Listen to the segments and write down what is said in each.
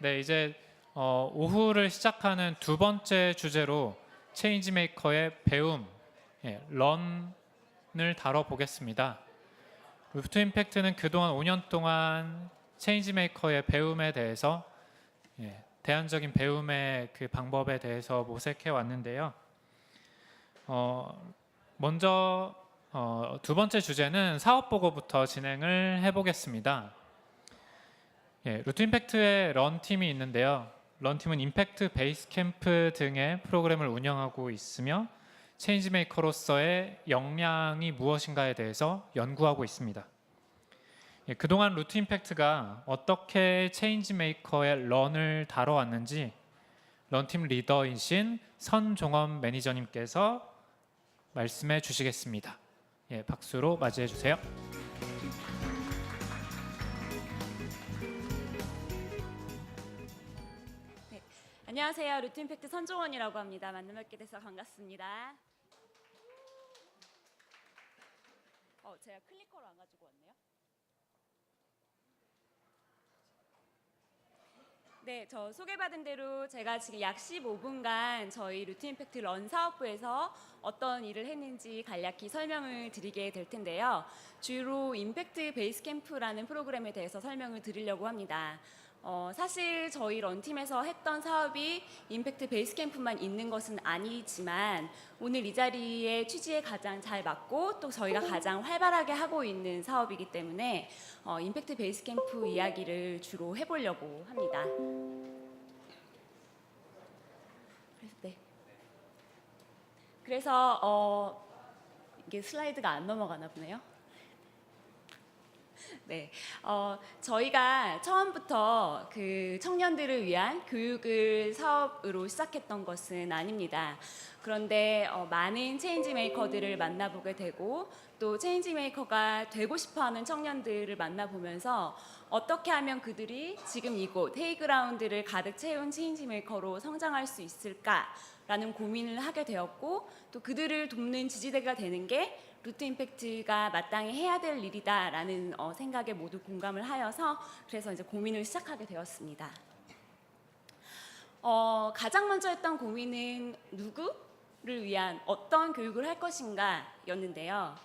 네, 이제 오후를 시작하는 두 번째 주제로 체인지메이커의 배움, 런을 다뤄보겠습니다. 루트 임팩트는 그동안 5년 동안 체인지메이커의 배움에 대해서 대안적인 배움의 그 방법에 대해서 모색해 왔는데요. 먼저 두 번째 주제는 사업 보고부터 진행을 해보겠습니다. 루트 임팩트의 런팀이 있는데요. 런팀은 임팩트 베이스 캠프 등의 프로그램을 운영하고 있으며 체인지메이커로서의 역량이 무엇인가에 대해서 연구하고 있습니다. 그동안 루트 임팩트가 어떻게 체인지메이커의 런을 다뤄왔는지 런팀 리더이신 선종원 매니저님께서 말씀해 주시겠습니다. 박수로 맞이해 주세요. 안녕하세요. 루트 임팩트 선종원이라고 합니다. 만나 뵙게 돼서 반갑습니다. 제가 클리커를 안 가지고 왔네요. 네, 저 소개받은 대로 제가 지금 약 15분간 저희 루트 임팩트 런 사업부에서 어떤 일을 했는지 간략히 설명을 드리게 될 텐데요. 주로 임팩트 베이스 캠프라는 프로그램에 대해서 설명을 드리려고 합니다. 사실 저희 런팀에서 했던 사업이 임팩트 베이스 캠프만 있는 것은 아니지만 오늘 이 자리의 취지에 가장 잘 맞고 또 저희가 가장 활발하게 하고 있는 사업이기 때문에 임팩트 베이스 캠프 이야기를 주로 해보려고 합니다. 그래서 이게 슬라이드가 안 넘어가나 보네요. 네, 저희가 처음부터 그 청년들을 위한 교육을 사업으로 시작했던 것은 아닙니다. 그런데 많은 체인지 메이커들을 만나보게 되고 또 체인지 메이커가 되고 싶어하는 청년들을 만나보면서 어떻게 하면 그들이 지금 이곳 헤이그라운드를 가득 채운 체인지 메이커로 성장할 수 있을까라는 고민을 하게 되었고 또 그들을 돕는 지지대가 되는 게 루트 임팩트가 마땅히 해야 될 일이다라는 생각에 모두 공감을 하여서 그래서 이제 고민을 시작하게 되었습니다. 가장 먼저 했던 고민은 누구를 위한 어떤 교육을 할 것인가였는데요.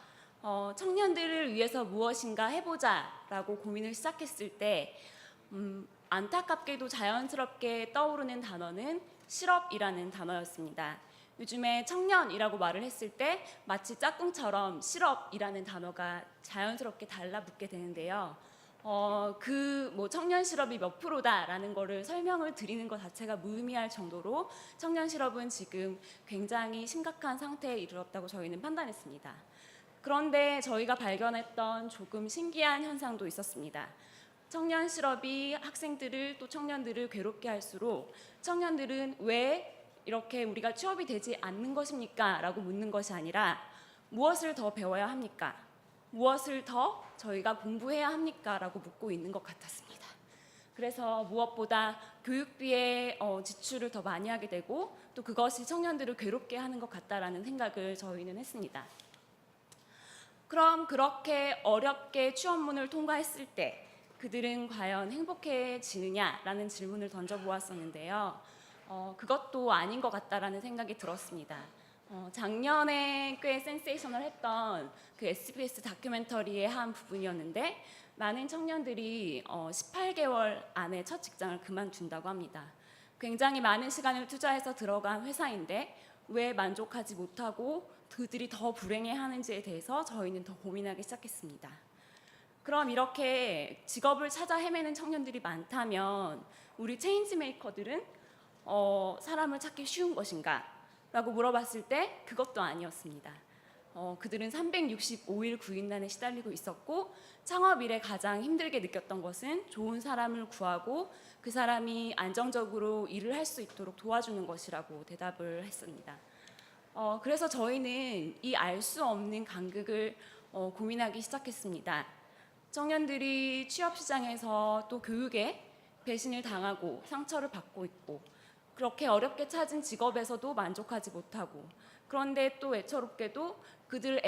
청년들을 위해서 무엇인가 해보자라고 고민을 시작했을 때 안타깝게도 자연스럽게 떠오르는 단어는 실업이라는 단어였습니다. 요즘에 청년이라고 말을 했을 때 마치 짝꿍처럼 실업이라는 단어가 자연스럽게 달라붙게 되는데요. 청년 실업이 몇 프로다라는 거를 설명을 드리는 것 자체가 무의미할 정도로 청년 실업은 지금 굉장히 심각한 상태에 이르렀다고 저희는 판단했습니다. 그런데 저희가 발견했던 조금 신기한 현상도 있었습니다. 청년 실업이 학생들을 또 청년들을 괴롭게 할수록 청년들은 왜 이렇게 우리가 취업이 되지 않는 것입니까? 라고 묻는 것이 아니라 무엇을 더 배워야 합니까? 무엇을 더 저희가 공부해야 합니까? 라고 묻고 있는 것 같았습니다. 그래서 무엇보다 교육비에 지출을 더 많이 하게 되고 또 그것이 청년들을 괴롭게 하는 것 같다라는 생각을 저희는 했습니다. 그럼 그렇게 어렵게 취업문을 통과했을 때 그들은 과연 행복해지느냐라는 질문을 던져보았었는데요. 그것도 아닌 것 같다라는 생각이 들었습니다. 작년에 꽤 센세이셔널했던 그 SBS 다큐멘터리의 한 부분이었는데 많은 청년들이 18개월 안에 첫 직장을 그만둔다고 합니다. 굉장히 많은 시간을 투자해서 들어간 회사인데 왜 만족하지 못하고 그들이 더 불행해하는지에 대해서 저희는 더 고민하기 시작했습니다. 그럼 이렇게 직업을 찾아 헤매는 청년들이 많다면 우리 체인지 메이커들은 사람을 찾기 쉬운 것인가? 라고 물어봤을 때 그것도 아니었습니다. 그들은 365일 구인난에 시달리고 있었고 창업 이래 가장 힘들게 느꼈던 것은 좋은 사람을 구하고 그 사람이 안정적으로 일을 할 수 있도록 도와주는 것이라고 대답을 했습니다. 그래서 저희는 이 알 수 없는 간극을 고민하기 시작했습니다. 청년들이 취업시장에서 또 교육에 배신을 당하고 상처를 받고 있고 그렇게 어렵게 찾은 직업에서도 만족하지 못하고 그런데 또 애처롭게도 그들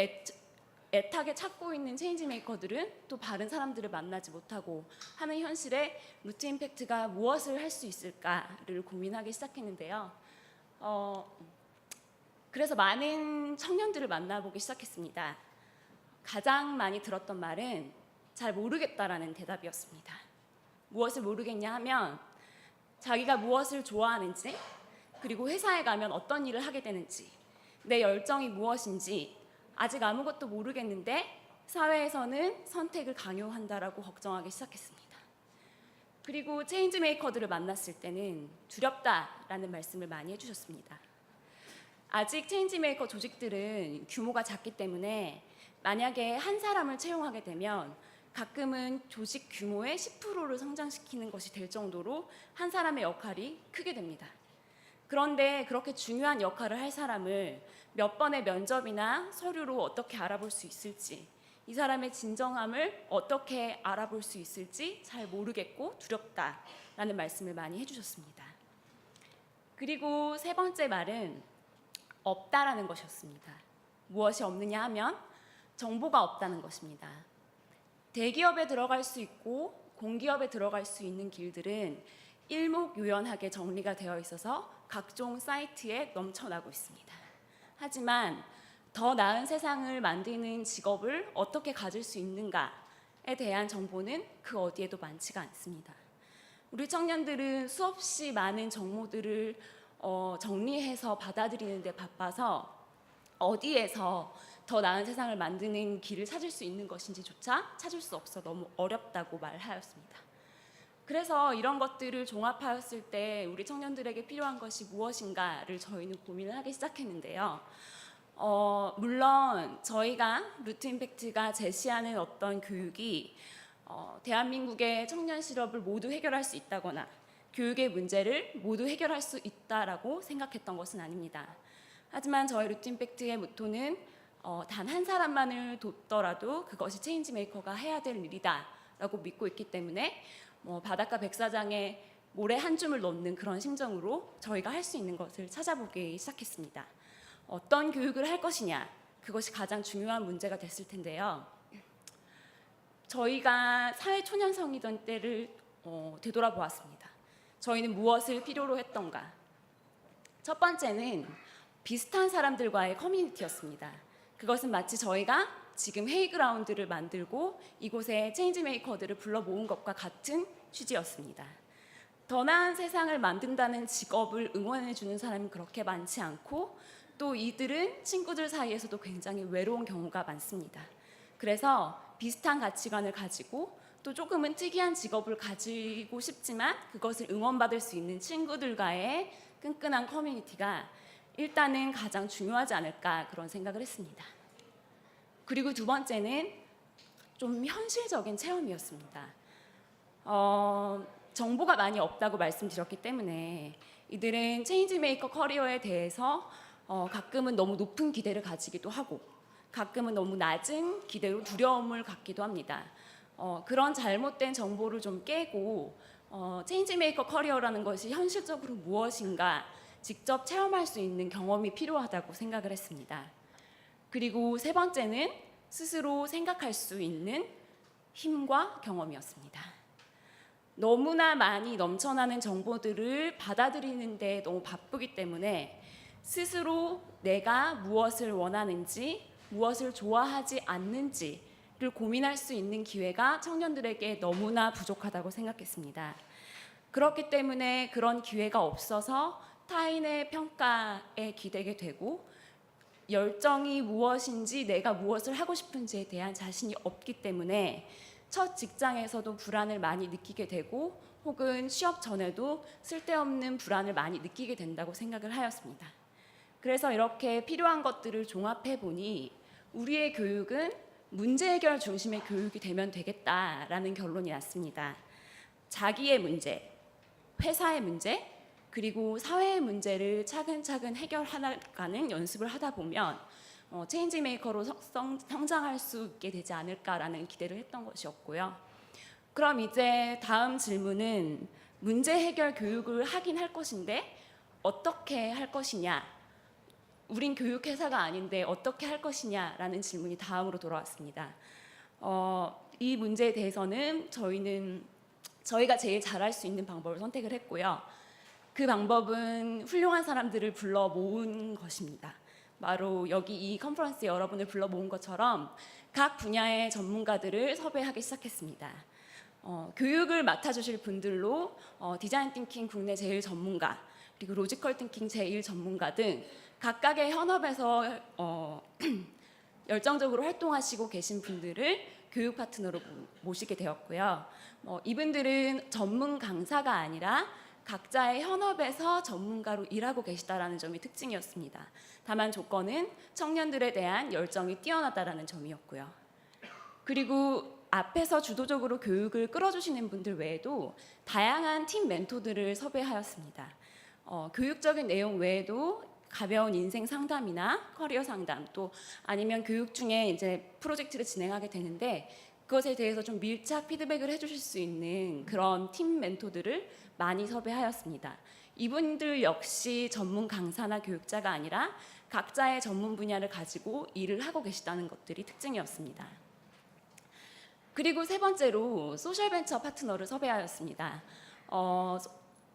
애타게 찾고 있는 체인지 메이커들은 또 바른 사람들을 만나지 못하고 하는 현실에 루트 임팩트가 무엇을 할 수 있을까를 고민하기 시작했는데요. 그래서 많은 청년들을 만나보기 시작했습니다. 가장 많이 들었던 말은 잘 모르겠다라는 대답이었습니다. 무엇을 모르겠냐 하면 자기가 무엇을 좋아하는지, 그리고 회사에 가면 어떤 일을 하게 되는지, 내 열정이 무엇인지 아직 아무것도 모르겠는데 사회에서는 선택을 강요한다라고 걱정하기 시작했습니다. 그리고 체인지 메이커들을 만났을 때는 두렵다라는 말씀을 많이 해주셨습니다. 아직 체인지 메이커 조직들은 규모가 작기 때문에 만약에 한 사람을 채용하게 되면 가끔은 조직 규모의 10%를 성장시키는 것이 될 정도로 한 사람의 역할이 크게 됩니다. 그런데 그렇게 중요한 역할을 할 사람을 몇 번의 면접이나 서류로 어떻게 알아볼 수 있을지, 이 사람의 진정함을 어떻게 알아볼 수 있을지 잘 모르겠고 두렵다라는 말씀을 많이 해주셨습니다. 그리고 세 번째 말은 없다라는 것이었습니다. 무엇이 없느냐 하면 정보가 없다는 것입니다. 대기업에 들어갈 수 있고 공기업에 들어갈 수 있는 길들은 일목요연하게 정리가 되어 있어서 각종 사이트에 넘쳐나고 있습니다. 하지만 더 나은 세상을 만드는 직업을 어떻게 가질 수 있는가에 대한 정보는 그 어디에도 많지가 않습니다. 우리 청년들은 수없이 많은 정보들을 정리해서 받아들이는 데 바빠서 어디에서 더 나은 세상을 만드는 길을 찾을 수 있는 것인지조차 찾을 수 없어 너무 어렵다고 말하였습니다. 그래서 이런 것들을 종합하였을 때 우리 청년들에게 필요한 것이 무엇인가를 저희는 고민을 하기 시작했는데요. 물론 저희가 루트 임팩트가 제시하는 어떤 교육이 대한민국의 청년 실업을 모두 해결할 수 있다거나 교육의 문제를 모두 해결할 수 있다라고 생각했던 것은 아닙니다. 하지만 저희 루트 임팩트의 모토는 단 한 사람만을 돕더라도 그것이 체인지 메이커가 해야 될 일이다라고 믿고 있기 때문에 바닷가 백사장에 모래 한 줌을 넣는 그런 심정으로 저희가 할 수 있는 것을 찾아보기 시작했습니다. 어떤 교육을 할 것이냐, 그것이 가장 중요한 문제가 됐을 텐데요. 저희가 사회초년생이던 때를 되돌아보았습니다. 저희는 무엇을 필요로 했던가? 첫 번째는 비슷한 사람들과의 커뮤니티였습니다. 그것은 마치 저희가 지금 회의그라운드를 만들고 이곳에 체인지 메이커들을 불러 모은 것과 같은 취지였습니다. 더 나은 세상을 만든다는 직업을 응원해 주는 사람은 그렇게 많지 않고 또 이들은 친구들 사이에서도 굉장히 외로운 경우가 많습니다. 그래서 비슷한 가치관을 가지고 또 조금은 특이한 직업을 가지고 싶지만 그것을 응원받을 수 있는 친구들과의 끈끈한 커뮤니티가 일단은 가장 중요하지 않을까 그런 생각을 했습니다. 그리고 두 번째는 좀 현실적인 체험이었습니다. 정보가 많이 없다고 말씀드렸기 때문에 이들은 체인지 메이커 커리어에 대해서 가끔은 너무 높은 기대를 가지기도 하고 가끔은 너무 낮은 기대로 두려움을 갖기도 합니다. 그런 잘못된 정보를 좀 깨고 체인지 메이커 커리어라는 것이 현실적으로 무엇인가 직접 체험할 수 있는 경험이 필요하다고 생각을 했습니다. 그리고 세 번째는 스스로 생각할 수 있는 힘과 경험이었습니다. 너무나 많이 넘쳐나는 정보들을 받아들이는데 너무 바쁘기 때문에 스스로 내가 무엇을 원하는지, 무엇을 좋아하지 않는지를 고민할 수 있는 기회가 청년들에게 너무나 부족하다고 생각했습니다. 그렇기 때문에 그런 기회가 없어서 타인의 평가에 기대게 되고 열정이 무엇인지 내가 무엇을 하고 싶은지에 대한 자신이 없기 때문에 첫 직장에서도 불안을 많이 느끼게 되고 혹은 취업 전에도 쓸데없는 불안을 많이 느끼게 된다고 생각을 하였습니다. 그래서 이렇게 필요한 것들을 종합해 보니 우리의 교육은 문제 해결 중심의 교육이 되면 되겠다라는 결론이 났습니다. 자기의 문제, 회사의 문제, 그리고 사회의 문제를 차근차근 해결하는 연습을 하다 보면 체인지 메이커로 성장할 수 있게 되지 않을까라는 기대를 했던 것이었고요. 그럼 이제 다음 질문은 문제 해결 교육을 하긴 할 것인데 어떻게 할 것이냐? 우린 교육회사가 아닌데 어떻게 할 것이냐라는 질문이 다음으로 돌아왔습니다. 이 문제에 대해서는 저희가 제일 잘할 수 있는 방법을 선택을 했고요. 그 방법은 훌륭한 사람들을 불러 모은 것입니다. 바로 여기 이 컨퍼런스 여러분을 불러 모은 것처럼 각 분야의 전문가들을 섭외하기 시작했습니다. 교육을 맡아주실 분들로 디자인 띵킹 국내 제일 전문가, 그리고 로지컬 띵킹 제1 전문가 등 각각의 현업에서 열정적으로 활동하시고 계신 분들을 교육 파트너로 모시게 되었고요. 이분들은 전문 강사가 아니라 각자의 현업에서 전문가로 일하고 계시다라는 점이 특징이었습니다. 다만 조건은 청년들에 대한 열정이 뛰어나다라는 점이었고요. 그리고 앞에서 주도적으로 교육을 끌어주시는 분들 외에도 다양한 팀 멘토들을 섭외하였습니다. 교육적인 내용 외에도 가벼운 인생 상담이나 커리어 상담, 또 아니면 교육 중에 이제 프로젝트를 진행하게 되는데 그것에 대해서 좀 밀착 피드백을 해주실 수 있는 그런 팀 멘토들을 많이 섭외하였습니다. 이분들 역시 전문 강사나 교육자가 아니라 각자의 전문 분야를 가지고 일을 하고 계시다는 것들이 특징이었습니다. 그리고 세 번째로 소셜벤처 파트너를 섭외하였습니다.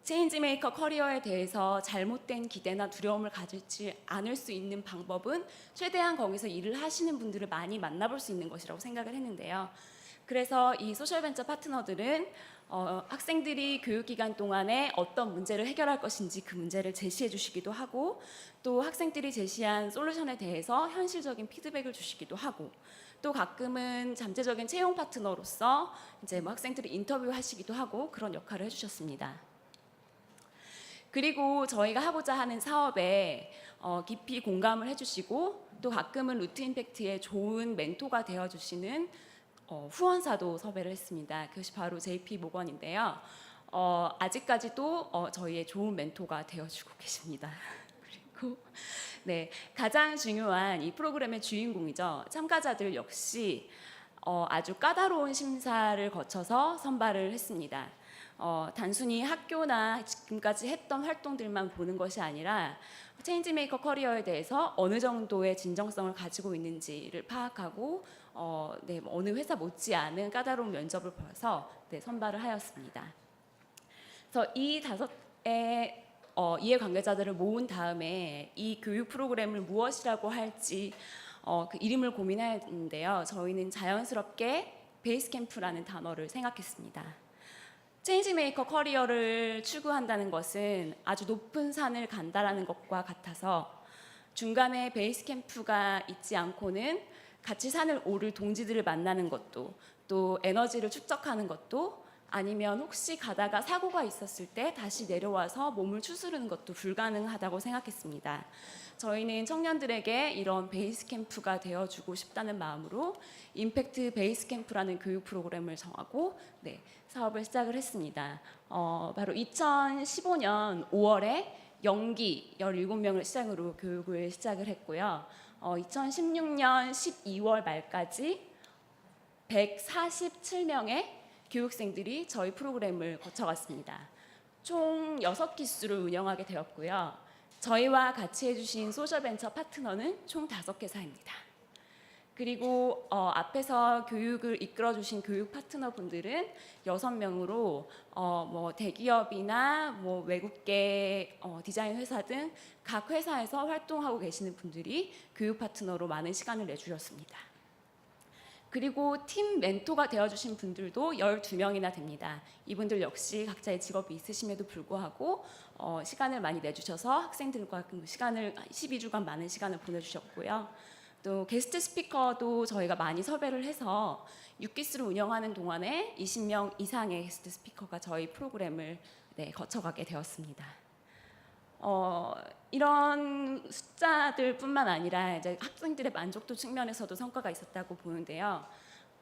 체인지메이커 커리어에 대해서 잘못된 기대나 두려움을 가지지 않을 수 있는 방법은 최대한 거기서 일을 하시는 분들을 많이 만나볼 수 있는 것이라고 생각을 했는데요. 그래서 이 소셜벤처 파트너들은 학생들이 교육기간 동안에 어떤 문제를 해결할 것인지 그 문제를 제시해 주시기도 하고, 또 학생들이 제시한 솔루션에 대해서 현실적인 피드백을 주시기도 하고, 또 가끔은 잠재적인 채용 파트너로서 이제 학생들이 인터뷰하시기도 하고 그런 역할을 해주셨습니다. 그리고 저희가 하고자 하는 사업에 깊이 공감을 해주시고 또 가끔은 루트 임팩트의 좋은 멘토가 되어주시는 후원사도 섭외를 했습니다. 그것이 바로 JP 모건인데요. 아직까지도 저희의 좋은 멘토가 되어주고 계십니다. 그리고 네, 가장 중요한 이 프로그램의 주인공이죠. 참가자들 역시 아주 까다로운 심사를 거쳐서 선발을 했습니다. 단순히 학교나 지금까지 했던 활동들만 보는 것이 아니라 체인지메이커 커리어에 대해서 어느 정도의 진정성을 가지고 있는지를 파악하고 어느 회사 못지않은 까다로운 면접을 봐서 선발을 하였습니다. 그래서 이 다섯의 이해 관계자들을 모은 다음에 이 교육 프로그램을 무엇이라고 할지 그 이름을 고민했는데요. 저희는 자연스럽게 베이스 캠프라는 단어를 생각했습니다. 체인지메이커 커리어를 추구한다는 것은 아주 높은 산을 간다라는 것과 같아서 중간에 베이스 캠프가 있지 않고는 같이 산을 오를 동지들을 만나는 것도, 또 에너지를 축적하는 것도, 아니면 혹시 가다가 사고가 있었을 때 다시 내려와서 몸을 추스르는 것도 불가능하다고 생각했습니다. 저희는 청년들에게 이런 베이스 캠프가 되어주고 싶다는 마음으로 임팩트 베이스 캠프라는 교육 프로그램을 정하고 사업을 시작을 했습니다. 바로 2015년 5월에 영기 17명을 시작으로 교육을 시작을 했고요. 2016년 12월 말까지 147명의 교육생들이 저희 프로그램을 거쳐갔습니다. 총 6기수를 운영하게 되었고요. 저희와 같이 해주신 소셜벤처 파트너는 총 5개사입니다. 그리고 앞에서 교육을 이끌어주신 교육 파트너분들은 6명으로 대기업이나 외국계 디자인 회사 등 각 회사에서 활동하고 계시는 분들이 교육 파트너로 많은 시간을 내주셨습니다. 그리고 팀 멘토가 되어주신 분들도 12명이나 됩니다. 이분들 역시 각자의 직업이 있으심에도 불구하고 시간을 많이 내주셔서 학생들과 시간을 12주간 많은 시간을 보내주셨고요. 또 게스트 스피커도 저희가 많이 섭외를 해서 6기수를 운영하는 동안에 20명 이상의 게스트 스피커가 저희 프로그램을 거쳐가게 되었습니다. 이런 숫자들뿐만 아니라 이제 학생들의 만족도 측면에서도 성과가 있었다고 보는데요.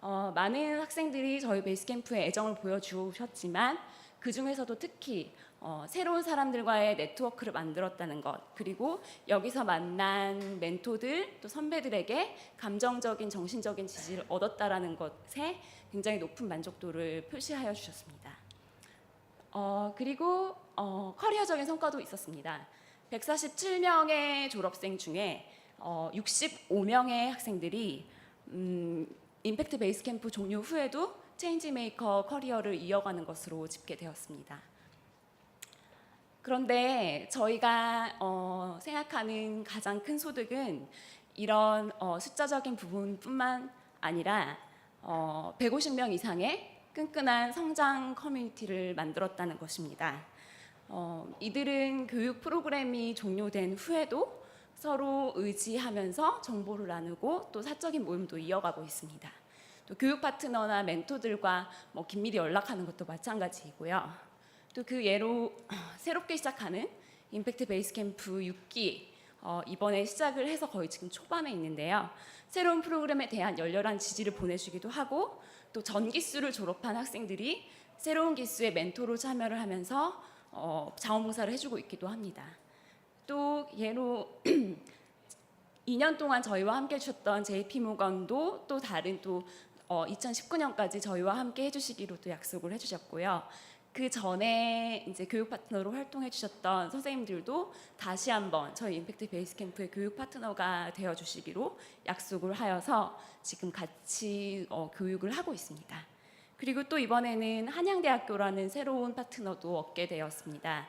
많은 학생들이 저희 베이스 캠프에 애정을 보여주셨지만 그 중에서도 특히 새로운 사람들과의 네트워크를 만들었다는 것, 그리고 여기서 만난 멘토들 또 선배들에게 감정적인 정신적인 지지를 얻었다라는 것에 굉장히 높은 만족도를 표시하여 주셨습니다. 그리고 커리어적인 성과도 있었습니다. 147명의 졸업생 중에 65명의 학생들이 임팩트 베이스 캠프 종료 후에도 체인지 메이커 커리어를 이어가는 것으로 집계되었습니다. 그런데 저희가 생각하는 가장 큰 소득은 이런 숫자적인 부분뿐만 아니라 150명 이상의 끈끈한 성장 커뮤니티를 만들었다는 것입니다. 이들은 교육 프로그램이 종료된 후에도 서로 의지하면서 정보를 나누고 또 사적인 모임도 이어가고 있습니다. 또 교육 파트너나 멘토들과 긴밀히 연락하는 것도 마찬가지이고요. 또 그 예로 새롭게 시작하는 임팩트 베이스 캠프 6기 이번에 시작을 해서 거의 지금 초반에 있는데요. 새로운 프로그램에 대한 열렬한 지지를 보내주기도 하고 또 전 기수를 졸업한 학생들이 새로운 기수의 멘토로 참여를 하면서 자원봉사를 해주고 있기도 합니다. 또 예로 2년 동안 저희와 함께 해주셨던 JP모건도 또 다른 2019년까지 저희와 함께 해주시기로 또 약속을 해주셨고요. 그 전에 이제 교육 파트너로 활동해 주셨던 선생님들도 다시 한번 저희 임팩트 베이스 캠프의 교육 파트너가 되어 주시기로 약속을 하여서 지금 같이 교육을 하고 있습니다. 그리고 또 이번에는 한양대학교라는 새로운 파트너도 얻게 되었습니다.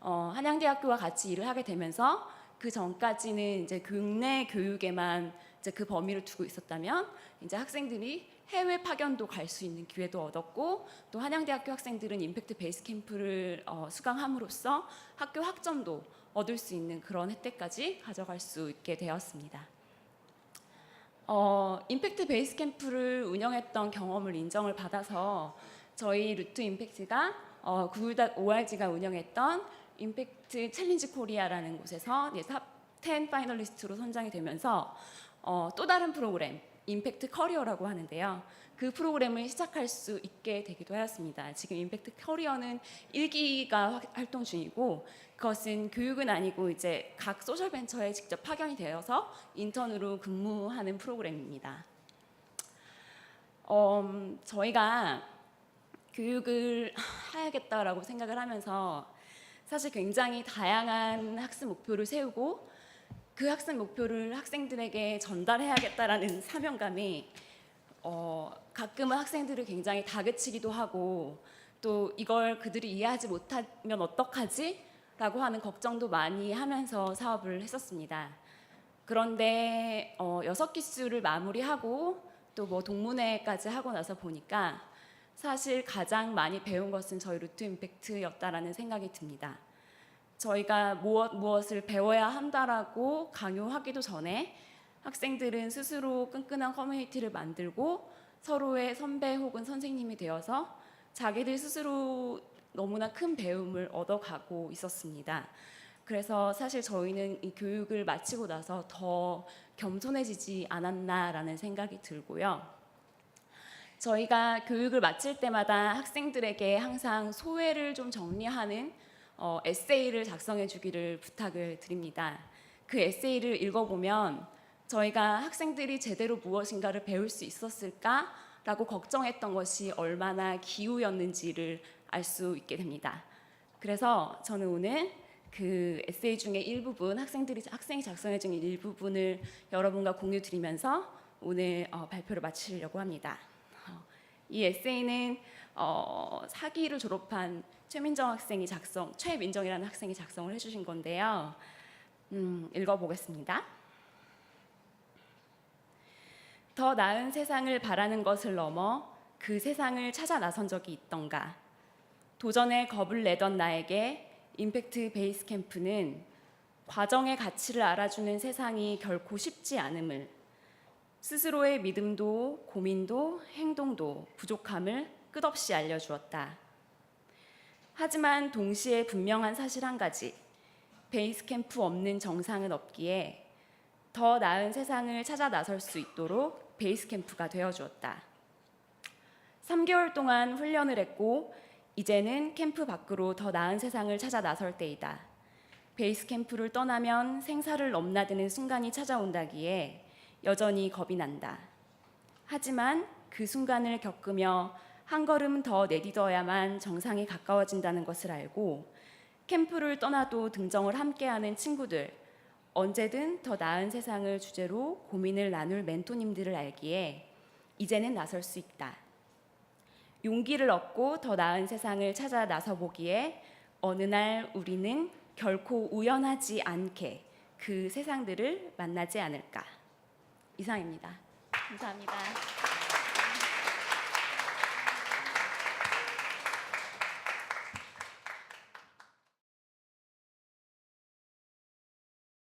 한양대학교와 같이 일을 하게 되면서 그 전까지는 이제 국내 교육에만 이제 그 범위를 두고 있었다면 이제 학생들이 해외 파견도 갈 수 있는 기회도 얻었고 또 한양대학교 학생들은 임팩트 베이스 캠프를 수강함으로써 학교 학점도 얻을 수 있는 그런 혜택까지 가져갈 수 있게 되었습니다. 임팩트 베이스 캠프를 운영했던 경험을 인정을 받아서 저희 루트 임팩트가 구글.org가 운영했던 임팩트 챌린지 코리아라는 곳에서 탑10 파이널리스트로 선정이 되면서 또 다른 프로그램 임팩트 커리어라고 하는데요. 그 프로그램을 시작할 수 있게 되기도 하였습니다. 지금 임팩트 커리어는 1기가 활동 중이고 그것은 교육은 아니고 이제 각 소셜 벤처에 직접 파견이 되어서 인턴으로 근무하는 프로그램입니다. 저희가 교육을 해야겠다라고 생각을 하면서 사실 굉장히 다양한 학습 목표를 세우고 그 학습 목표를 학생들에게 전달해야겠다라는 사명감이 가끔은 학생들을 굉장히 다그치기도 하고 또 이걸 그들이 이해하지 못하면 어떡하지? 라고 하는 걱정도 많이 하면서 사업을 했었습니다. 그런데 6기수를 마무리하고 또 동문회까지 하고 나서 보니까 사실 가장 많이 배운 것은 저희 루트 임팩트였다라는 생각이 듭니다. 저희가 무엇을 배워야 한다라고 강요하기도 전에 학생들은 스스로 끈끈한 커뮤니티를 만들고 서로의 선배 혹은 선생님이 되어서 자기들 스스로 너무나 큰 배움을 얻어가고 있었습니다. 그래서 사실 저희는 이 교육을 마치고 나서 더 겸손해지지 않았나라는 생각이 들고요. 저희가 교육을 마칠 때마다 학생들에게 항상 소회를 좀 정리하는 에세이를 작성해 주기를 부탁을 드립니다. 그 에세이를 읽어보면 저희가 학생들이 제대로 무엇인가를 배울 수 있었을까라고 걱정했던 것이 얼마나 기우였는지를 알 수 있게 됩니다. 그래서 저는 오늘 그 에세이 중에 일부분 학생이 작성해 준 일부분을 여러분과 공유 드리면서 오늘 발표를 마치려고 합니다. 이 에세이는 4기를 졸업한 최민정이라는 학생이 작성을 해주신 건데요. 읽어보겠습니다. 더 나은 세상을 바라는 것을 넘어 그 세상을 찾아 나선 적이 있던가. 도전에 겁을 내던 나에게 임팩트 베이스 캠프는 과정의 가치를 알아주는 세상이 결코 쉽지 않음을, 스스로의 믿음도 고민도 행동도 부족함을 끝없이 알려주었다. 하지만 동시에 분명한 사실 한 가지, 베이스 캠프 없는 정상은 없기에 더 나은 세상을 찾아 나설 수 있도록 베이스 캠프가 되어주었다. 3개월 동안 훈련을 했고 이제는 캠프 밖으로 더 나은 세상을 찾아 나설 때이다. 베이스 캠프를 떠나면 생사를 넘나드는 순간이 찾아온다기에 여전히 겁이 난다. 하지만 그 순간을 겪으며 한 걸음 더 내딛어야만 정상에 가까워진다는 것을 알고 캠프를 떠나도 등정을 함께하는 친구들, 언제든 더 나은 세상을 주제로 고민을 나눌 멘토님들을 알기에 이제는 나설 수 있다. 용기를 얻고 더 나은 세상을 찾아 나서보기에 어느 날 우리는 결코 우연하지 않게 그 세상들을 만나지 않을까. 이상입니다. 감사합니다.